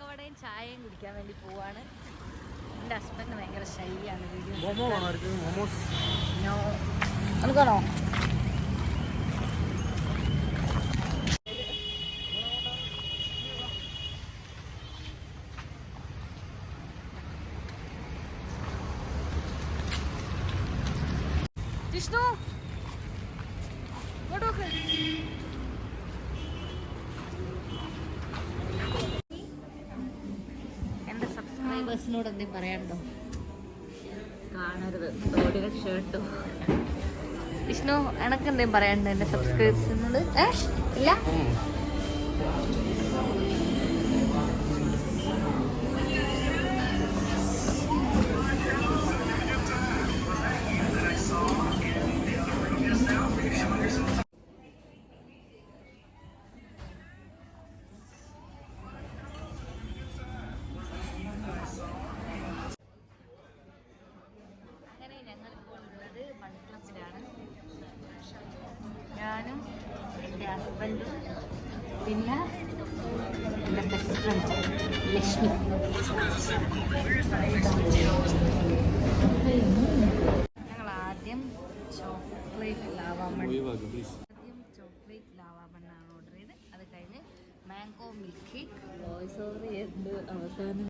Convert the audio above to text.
പക്കവടയും ചായയും കുടിക്കാൻ വേണ്ടി പോവാണ്. എൻ്റെ ഹസ്ബൻഡ് ഭയങ്കര ഷൈയാണ് വീഡിയോ. നമുക്കാണോ? ജിഷ്ണു ഇങ്ങോട്ട് നോക്ക്. എൻ്റെ സബ്സ്ക്രൈബേഴ്സിനോട് എന്തെങ്കിലും പറയാനുണ്ടോ? കാണരുത് തോടിയുടെ ഷർട്ടോ. വിഷ്ണു എനക്ക് എന്തെങ്കിലും പറയാനുണ്ടോ എൻ്റെ സബ്സ്ക്രൈബേഴ്സിനോട്? ഇല്ല. ഞാനും എൻ്റെ ഹസ്ബൻഡും പിന്നെ എൻ്റെ ബെസ്റ്റ് ഫ്രണ്ട് ലക്ഷ്മി. ഞങ്ങൾ ആദ്യം ചോക്ലേറ്റ് ലാവാ ബണ്ണാണ് ഓർഡർ ചെയ്ത്. അത് കഴിഞ്ഞ് മാംഗോ മിൽക്ക് കേക്ക്. സോറി എന്ത് അവസാനം